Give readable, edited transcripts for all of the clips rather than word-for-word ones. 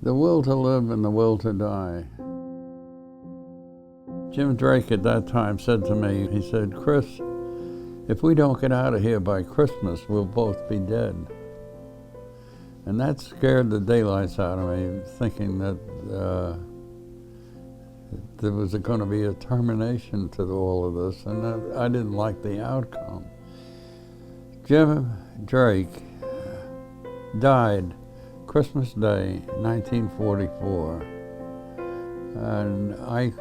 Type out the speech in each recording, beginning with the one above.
The will to live and the will to die. Jim Drake at that time said to me, he said, "Chris, if we don't get out of here by Christmas, we'll both be dead." And that scared the daylights out of me, thinking that there was going to be a termination to all of this, and I didn't like the outcome. Jim Drake died Christmas Day, 1944, and I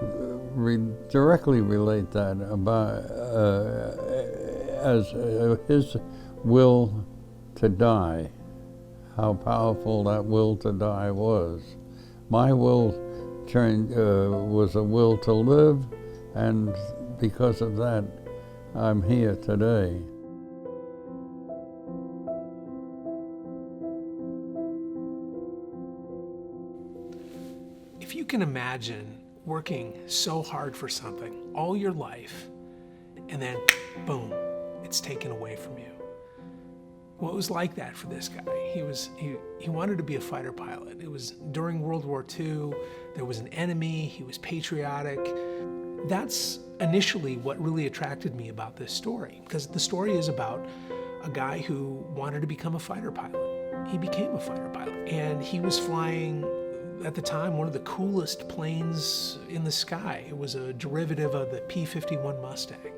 directly relate that about as his will to die, how powerful that will to die was. My will was a will to live, and because of that, I'm here today. If you can imagine working so hard for something all your life, and then boom, it's taken away from you. Well, it was like that for this guy. He wanted to be a fighter pilot. It was during World War II, there was an enemy, he was patriotic. That's initially what really attracted me about this story, because the story is about a guy who wanted to become a fighter pilot. He became a fighter pilot, and he was flying, at the time, one of the coolest planes in the sky. It was a derivative of the P-51 Mustang.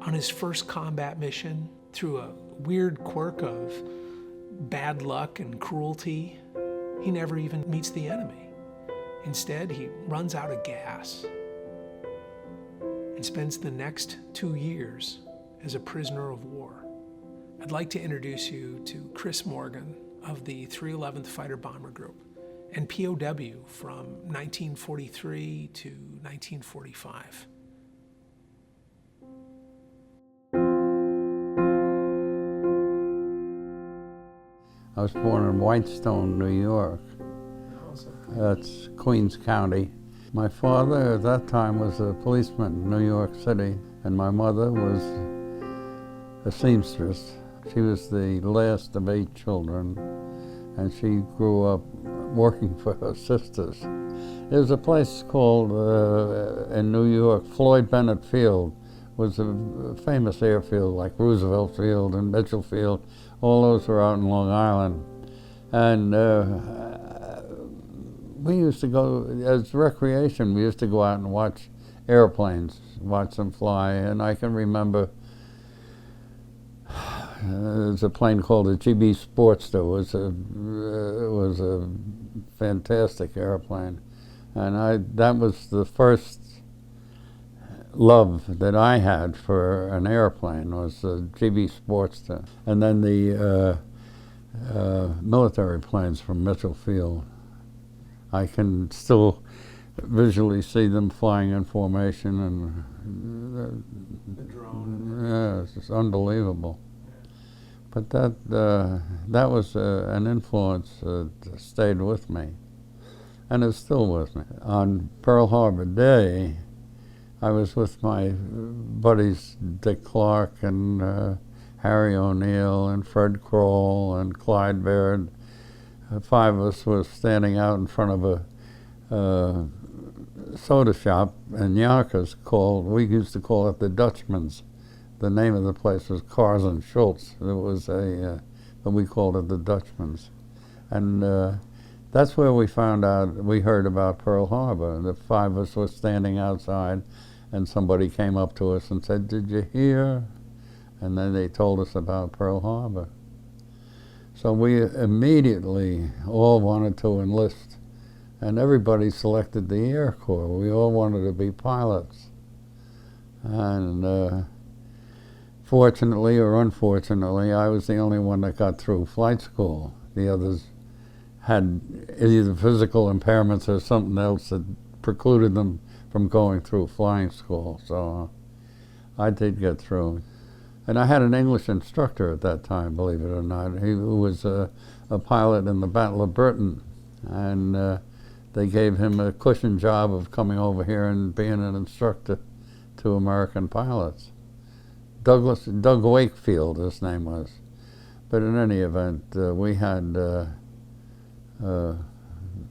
On his first combat mission, through a weird quirk of bad luck and cruelty, he never even meets the enemy. Instead, he runs out of gas and spends the next 2 years as a prisoner of war. I'd like to introduce you to Chris Morgan of the 311th Fighter Bomber Group and POW from 1943 to 1945. I was born in Whitestone, New York. That's Queens County. My father at that time was a policeman in New York City, and my mother was a seamstress. She was the last of 8 children, and she grew up working for her sisters. There was a place called, in New York, Floyd Bennett Field, was a famous airfield like Roosevelt Field and Mitchell Field. All those were out in Long Island. And we used to go, as recreation, we used to go out and watch airplanes, watch them fly. And I can remember there's a plane called the GB Sportster. It was a fantastic airplane. And that was the first love that I had for an airplane, was the GB Sportster. And then the military planes from Mitchell Field. I can still visually see them flying in formation, and The drone. yeah, it's just unbelievable. But that was an influence that stayed with me, and is still with me. On Pearl Harbor Day, I was with my buddies Dick Clark and Harry O'Neill and Fred Kroll and Clyde Baird. 5 of us were standing out in front of a soda shop in Yonkers called, we used to call it the Dutchman's. The name of the place was Cars and Schultz. It was but we called it the Dutchman's. And that's where we heard about Pearl Harbor. The 5 of us were standing outside, and somebody came up to us and said, "Did you hear?" And then they told us about Pearl Harbor. So we immediately all wanted to enlist, and everybody selected the Air Corps. We all wanted to be pilots. And fortunately or unfortunately, I was the only one that got through flight school. The others had either physical impairments or something else that precluded them from going through flying school. So I did get through. And I had an English instructor at that time, believe it or not. He was a pilot in the Battle of Britain, and they gave him a cushion job of coming over here and being an instructor to American pilots. Doug Wakefield, his name was. But in any event, we had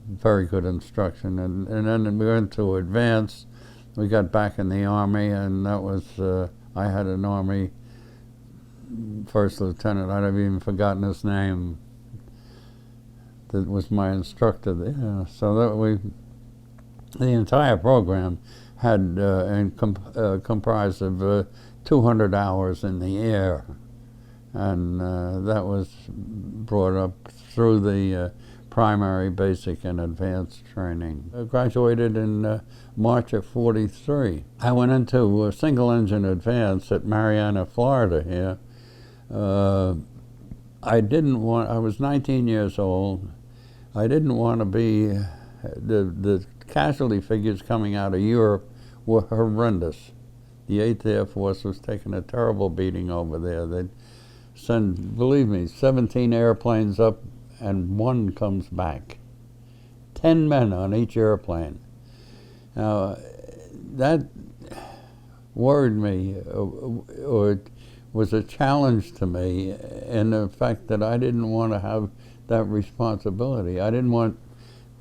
very good instruction. And then we went to advance. We got back in the Army, and that was, I had an Army first lieutenant, I'd have even forgotten his name, that was my instructor there. So that the entire program had comprised of 200 hours in the air, and that was brought up through the primary, basic, and advanced training. I graduated in March of '43. I went into a single-engine advance at Marianna, Florida here. I was 19 years old. I didn't want to be, the casualty figures coming out of Europe were horrendous. The 8th Air Force was taking a terrible beating over there. They'd send, believe me, 17 airplanes up and one comes back. 10 men on each airplane. Now, that worried me, or was a challenge to me in the fact that I didn't want to have that responsibility. I didn't want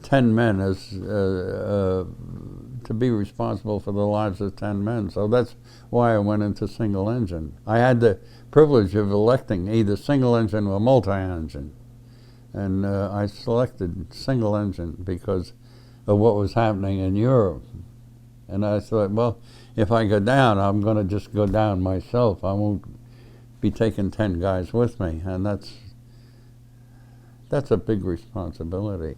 10 men as to be responsible for the lives of 10 men. So that's why I went into single engine. I had the privilege of electing either single engine or multi-engine. And I selected single engine because of what was happening in Europe. And I thought, well, if I go down, I'm going to just go down myself. I won't be taking 10 guys with me. And that's a big responsibility.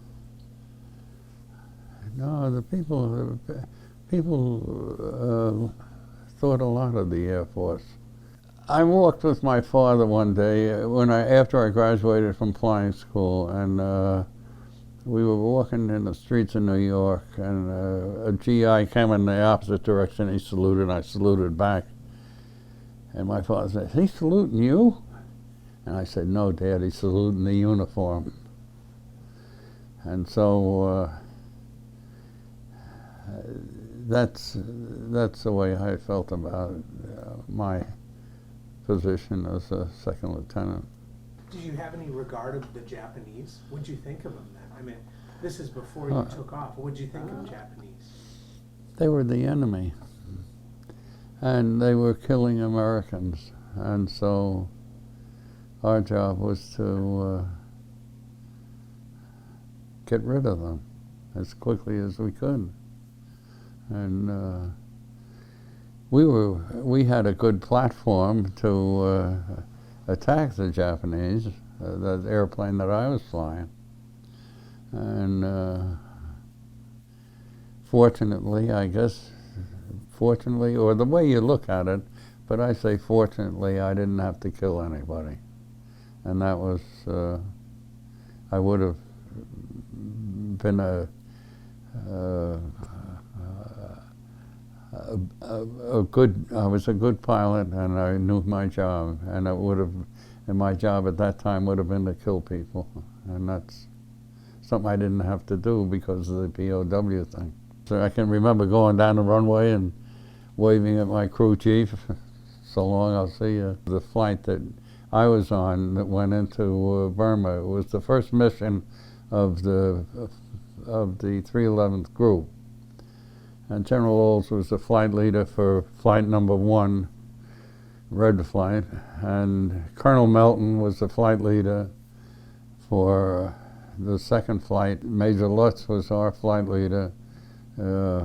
No, the people thought a lot of the Air Force. I walked with my father one day after I graduated from flying school, and we were walking in the streets of New York, and a GI came in the opposite direction. He saluted, and I saluted back. And my father said, "Is he saluting you?" And I said, "No, Dad, he's saluting the uniform." And so that's the way I felt about my position as a second lieutenant. Did you have any regard of the Japanese? What did you think of them then? I mean, this is before you took off. What did you think of Japanese? They were the enemy, and they were killing Americans, and so our job was to get rid of them as quickly as we could. And we had a good platform to attack the Japanese, the airplane that I was flying. And fortunately, I guess, fortunately, or the way you look at it, but I say fortunately, I didn't have to kill anybody. And that was, I would have been a good, I was a good pilot, and I knew my job, and my job at that time would have been to kill people, and that's something I didn't have to do because of the POW thing. So I can remember going down the runway and waving at my crew chief, "So long, I'll see you." The flight that I was on that went into Burma was the first mission of the 311th Group. And General Olds was the flight leader for flight number 1, Red Flight, and Colonel Melton was the flight leader for the second flight. Major Lutz was our flight leader for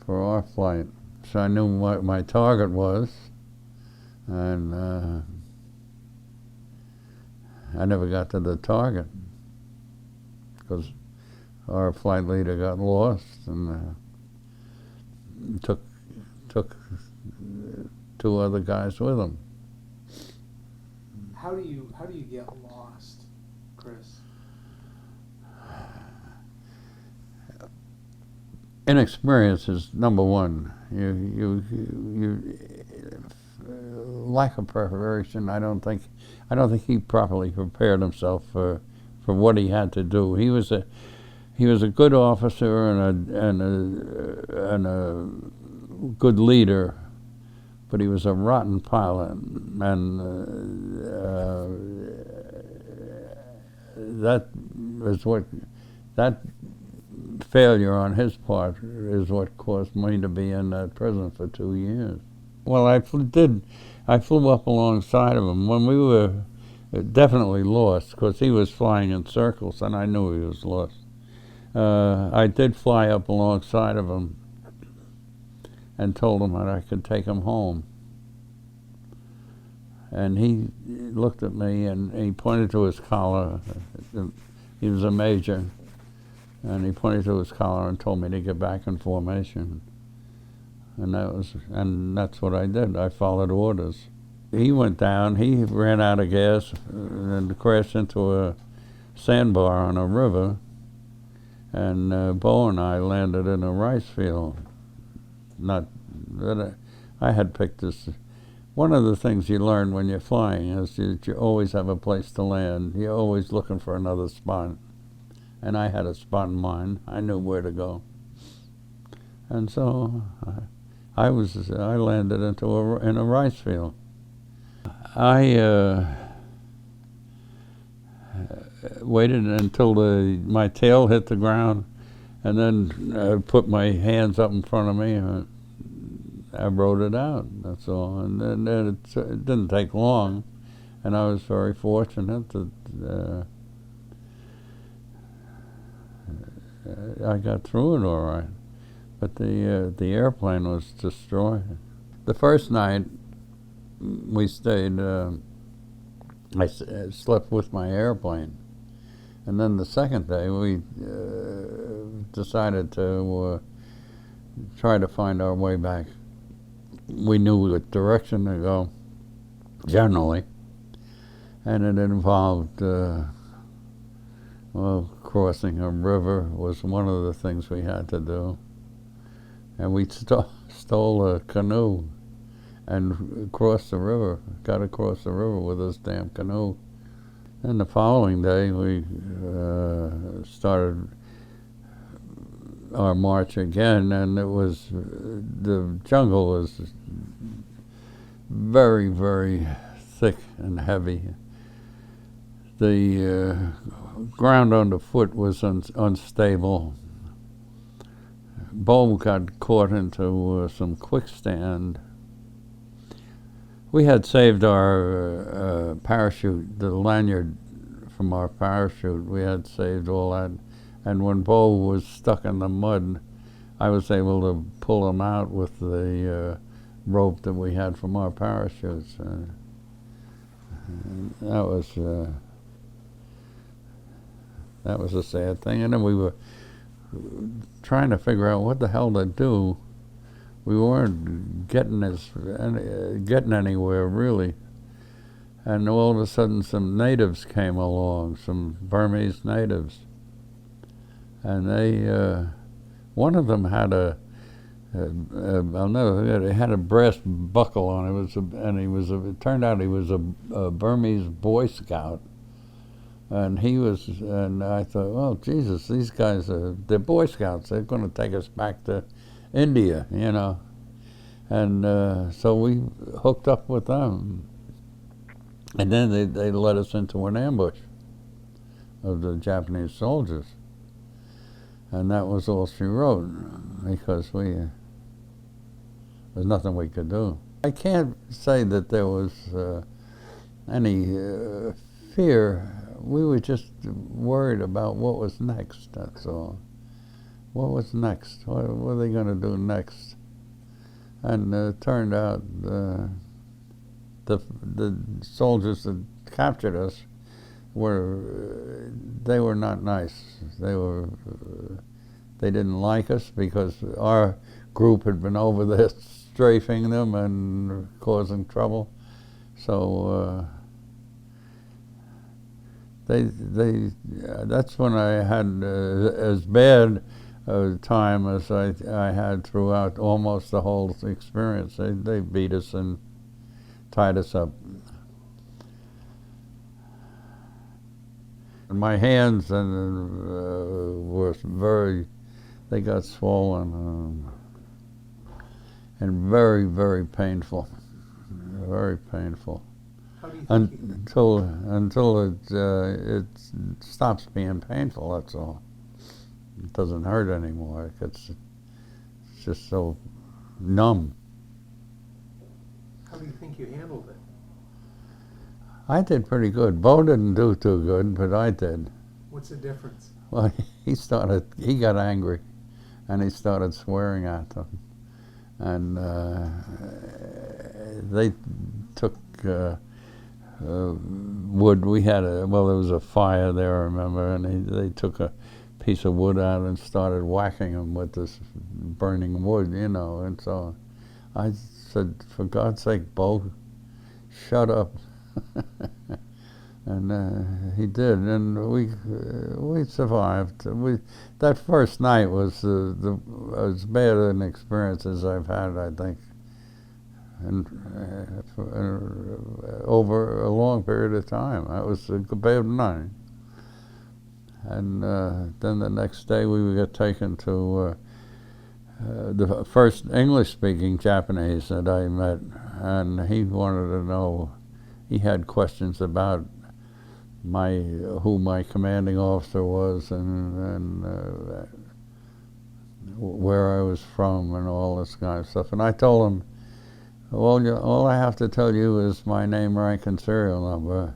our flight. So I knew what my target was, and I never got to the target because our flight leader got lost and took 2 other guys with him. How do you get lost, Chris? Inexperience is number one. You lack of preparation. I don't think he properly prepared himself for what he had to do. He was a good officer and a good leader, but he was a rotten pilot, and that is what, that failure on his part is what caused me to be in that prison for 2 years. Well, I flew up alongside of him when we were definitely lost, because he was flying in circles and I knew he was lost. I did fly up alongside of him and told him that I could take him home. And he looked at me and he pointed to his collar. He was a major, and he pointed to his collar and told me to get back in formation. And that's what I did. I followed orders. He went down, he ran out of gas and crashed into a sandbar on a river, and Bo and I landed in a rice field. Not that I had picked this. One of the things you learn when you're flying is that you always have a place to land. You're always looking for another spot. And I had a spot in mind. I knew where to go. And so I landed in a rice field. I waited until my tail hit the ground, and then put my hands up in front of me, and I rode it out, that's all. And then it didn't take long, and I was very fortunate that I got through it all right. But the airplane was destroyed. The first night we stayed, I slept with my airplane. And then the second day we decided to try to find our way back. We knew what direction to go, generally, and it involved, crossing a river was one of the things we had to do. And we stole a canoe and crossed the river, got across the river with this damn canoe. And the following day we started our march again, and the jungle was very, very thick and heavy. The ground underfoot was unstable. Bo got caught into some quicksand. We had saved our parachute, the lanyard from our parachute. We had saved all that. And when Bo was stuck in the mud, I was able to pull him out with the rope that we had from our parachutes. That was a sad thing. And then we were trying to figure out what the hell to do. We weren't getting anywhere, really. And all of a sudden some natives came along, some Burmese natives. And they, one of them had I'll never forget, he had a brass buckle on. It turned out he was a Burmese Boy Scout. And I thought, well, Jesus, these guys they're Boy Scouts. They're going to take us back to India, you know. And so we hooked up with them. And then they led us into an ambush of the Japanese soldiers. And that was all she wrote, because there's nothing we could do. I can't say that there was any fear. We were just worried about what was next, that's all. What was next? What were they going to do next? And it turned out the soldiers that captured us they were not nice. They didn't like us because our group had been over there strafing them and causing trouble. So that's when I had as bad a time as I had throughout almost the whole experience. They beat us and tied us up. My hands they got swollen and very, very painful, very painful. How do you think until it stops being painful, that's all. It doesn't hurt anymore. It's just so numb. How do you think you handled it? I did pretty good. Bo didn't do too good, but I did. What's the difference? Well, he got angry, and he started swearing at them. And they took wood. We had there was a fire there, I remember, and they took a piece of wood out and started whacking him with this burning wood, you know. And so I said, for God's sake, Bo, shut up. And he did, and we survived. That first night was as bad an experience as I've had, I think, and over a long period of time. That was a bad night. And then the next day we got taken to the first English-speaking Japanese that I met, and he wanted to know. He had questions about who my commanding officer was, and where I was from, and all this kind of stuff. And I told him, well, all I have to tell you is my name, rank, and serial number.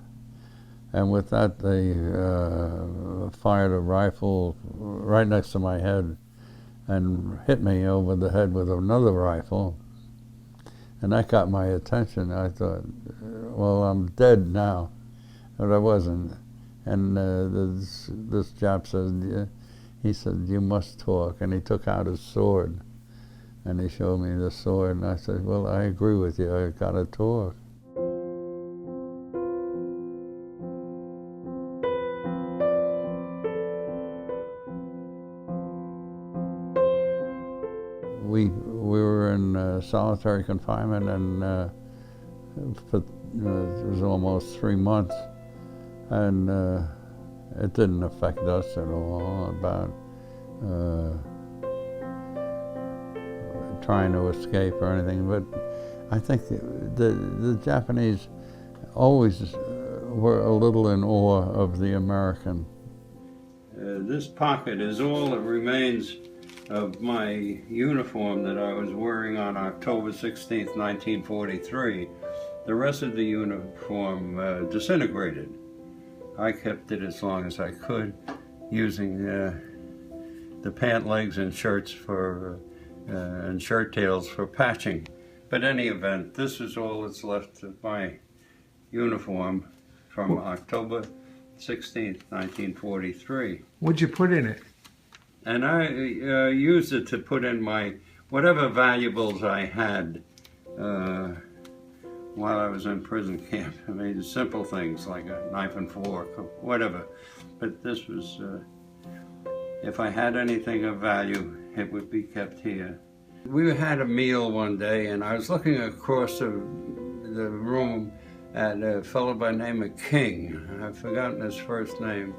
And with that, they fired a rifle right next to my head and hit me over the head with another rifle. And that got my attention. I thought, well, I'm dead now. But I wasn't. And this chap said, he said, you must talk. And he took out his sword, and he showed me the sword. And I said, well, I agree with you. I got to talk. We were in solitary confinement, and it was almost 3 months. And it didn't affect us at all about trying to escape or anything. But I think the Japanese always were a little in awe of the American. This pocket is all that remains of my uniform that I was wearing on October 16th, 1943. The rest of the uniform disintegrated. I kept it as long as I could, using the pant legs and shirts and shirt tails for patching. But in any event, this is all that's left of my uniform from October 16th, 1943. What'd you put in it? And I used it to put in whatever valuables I had while I was in prison camp. I mean, simple things like a knife and fork, or whatever. But this was, if I had anything of value, it would be kept here. We had a meal one day, and I was looking across the room at a fellow by the name of King. I've forgotten his first name.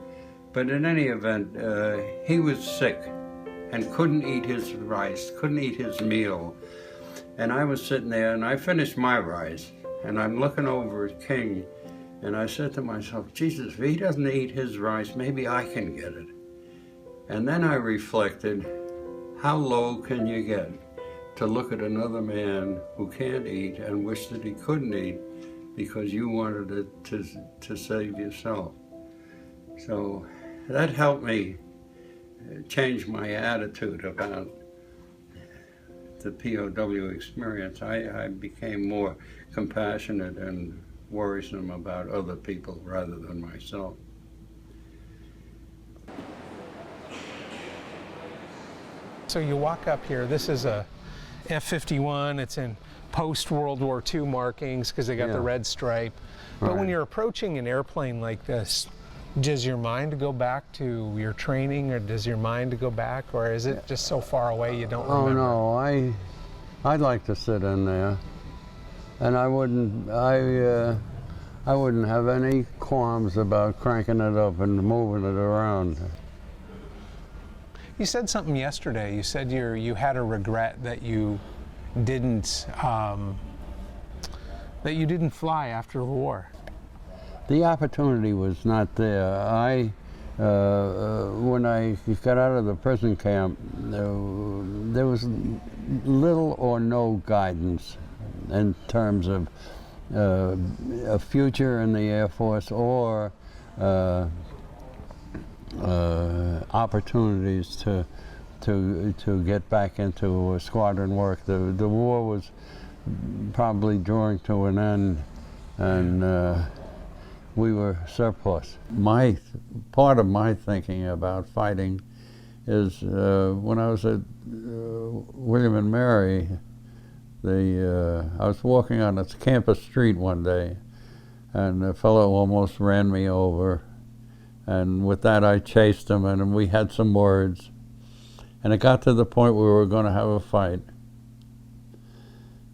But in any event, he was sick and couldn't eat his rice, couldn't eat his meal. And I was sitting there, and I finished my rice, and I'm looking over at King, and I said to myself, Jesus, if he doesn't eat his rice, maybe I can get it. And then I reflected, how low can you get to look at another man who can't eat and wish that he couldn't eat because you wanted it to save yourself? So that helped me change my attitude about the POW experience. I became more compassionate and worrisome about other people rather than myself. So you walk up here, this is a F-51, it's in post-World War II markings because they got the red stripe. But when you're approaching an airplane like this, does your mind go back to your training, or does your mind go back, or is it just so far away you don't remember? Oh no, I'd like to sit in there, and I wouldn't have any qualms about cranking it up and moving it around. You said something yesterday. You said you had a regret that you didn't fly after the war. The opportunity was not there. When I got out of the prison camp, there was little or no guidance in terms of a future in the Air Force or opportunities to get back into squadron work. The war was probably drawing to an end, and we were surplus. Part of my thinking about fighting is when I was at William and Mary, I was walking on its campus street one day, and a fellow almost ran me over, and with that I chased him, and we had some words, and it got to the point where we were going to have a fight.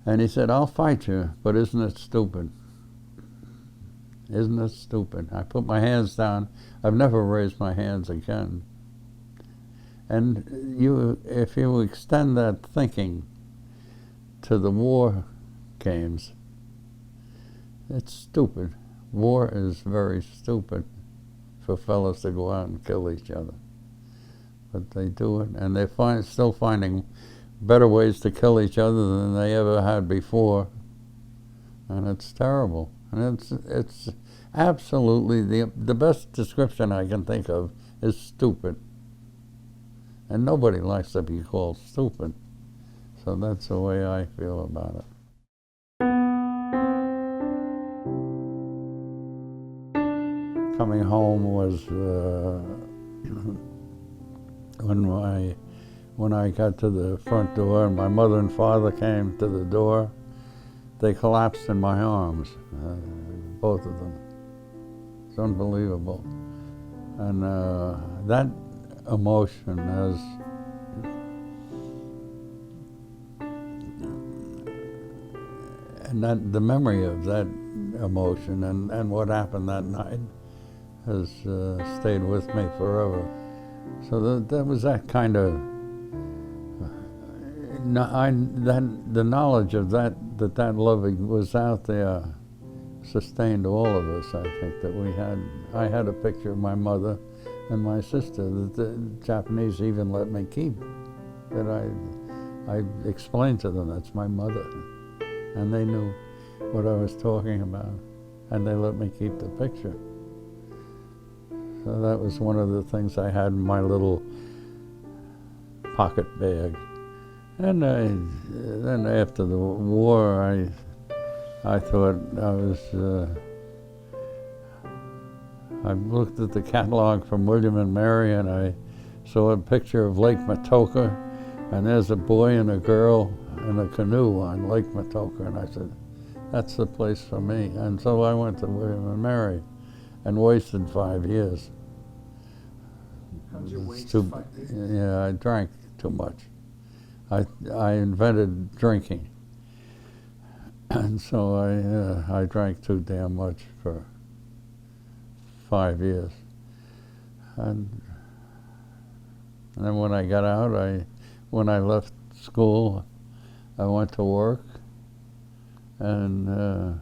And he said, "I'll fight you, but isn't it stupid? Isn't it stupid?" I put my hands down. I've never raised my hands again. And if you extend that thinking to the war games, it's stupid. War is very stupid for fellows to go out and kill each other. But they do it, and they're still finding better ways to kill each other than they ever had before. And it's terrible. And it's absolutely, the best description I can think of is stupid. And nobody likes to be called stupid. So that's the way I feel about it. Coming home was when I got to the front door and my mother and father came to the door, they collapsed in my arms, both of them. It's unbelievable. And that emotion has, and the memory of that emotion and what happened that night has stayed with me forever. So that was that kind of, the knowledge of that love was out there sustained all of us. I think that I had a picture of my mother and my sister that the Japanese even let me keep, that I explained to them that's my mother, and they knew what I was talking about, and they let me keep the picture. So that was one of the things I had in my little pocket bag. And then after the war, I thought I looked at the catalog from William and Mary, and I saw a picture of Lake Matoka, and there's a boy and a girl in a canoe on Lake Matoka, and I said, that's the place for me. And so I went to William and Mary and wasted 5 years. How'd you waste 5 years? Yeah, I drank too much. I invented drinking, and so I drank too damn much for 5 years. And then when I got out, when I left school, I went to work and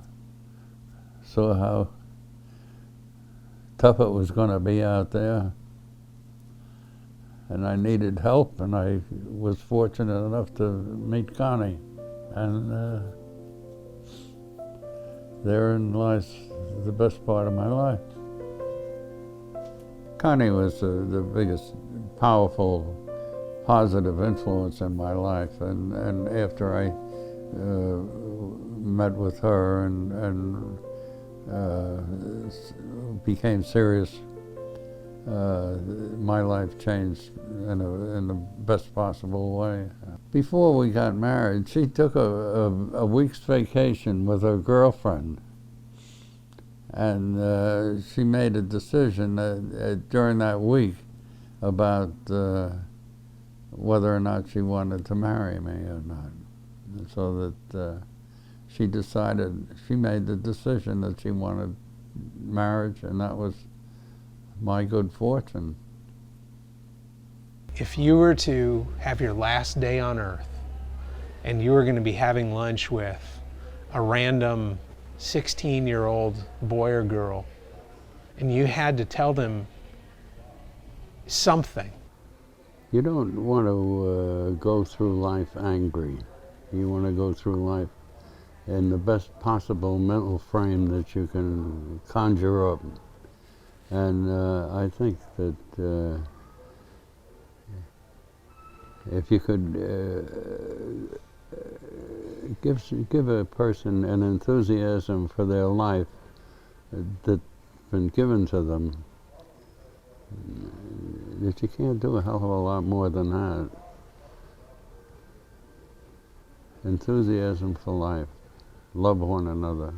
saw how tough it was going to be out there. And I needed help, and I was fortunate enough to meet Connie. And therein lies the best part of my life. Connie was the biggest, powerful, positive influence in my life. And after I met with her and became serious, my life changed in the best possible way. Before we got married, she took a week's vacation with her girlfriend, and she made a decision during that week about whether or not she wanted to marry me or not. And so that she made the decision that she wanted marriage, and that was my good fortune. If you were to have your last day on Earth and you were going to be having lunch with a random 16-year-old boy or girl and you had to tell them something. You don't want to go through life angry. You want to go through life in the best possible mental frame that you can conjure up. And I think that if you could give a person an enthusiasm for their life that's been given to them, that you can't do a hell of a lot more than that. Enthusiasm for life. Love one another.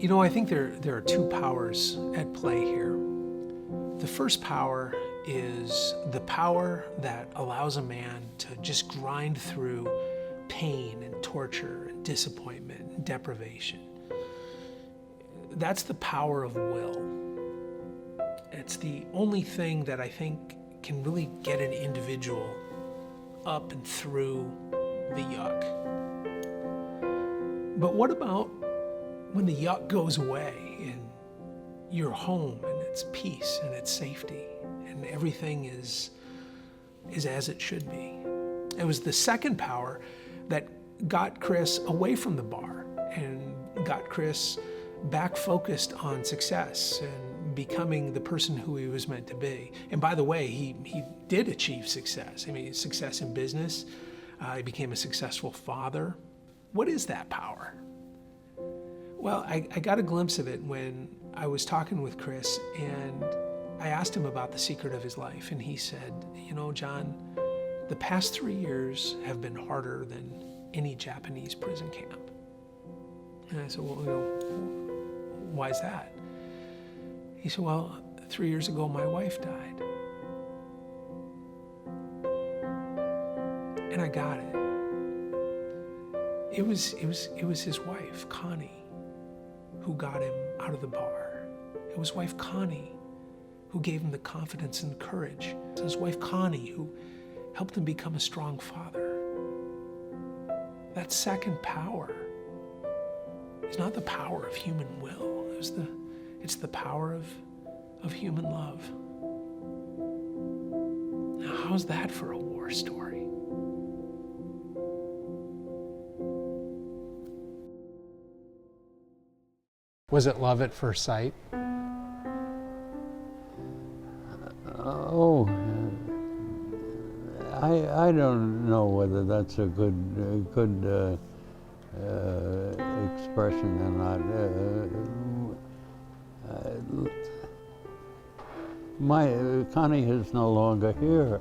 You know, I think there are two powers at play here. The first power is the power that allows a man to just grind through pain and torture and disappointment and deprivation. That's the power of will. It's the only thing that I think can really get an individual up and through the yuck. But what about when the yuck goes away and you're home and it's peace and it's safety and everything is as it should be? It was the second power that got Chris away from the bar and got Chris back focused on success and becoming the person who he was meant to be. And by the way, he did achieve success. I mean, success in business. He became a successful father. What is that power? Well, I got a glimpse of it when I was talking with Chris, and I asked him about the secret of his life, and he said, you know, John, the past 3 years have been harder than any Japanese prison camp. And I said, well, you know, why is that? He said, well, 3 years ago, my wife died. And I got it. It was his wife, Connie, who got him out of the bar. It was wife Connie who gave him the confidence and courage. It was his wife Connie who helped him become a strong father. That second power is not the power of human will. It's the power of human love. Now, how's that for a war story? Was it love at first sight? Oh, I don't know whether that's a good expression or not. Connie is no longer here,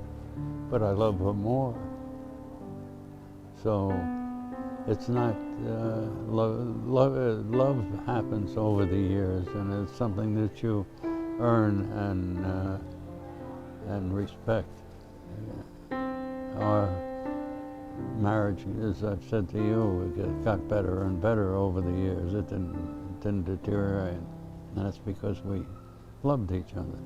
but I love her more. So it's not love happens over the years, and it's something that you earn and respect. Our marriage, as I've said to you, it got better and better over the years. It didn't deteriorate, and that's because we loved each other.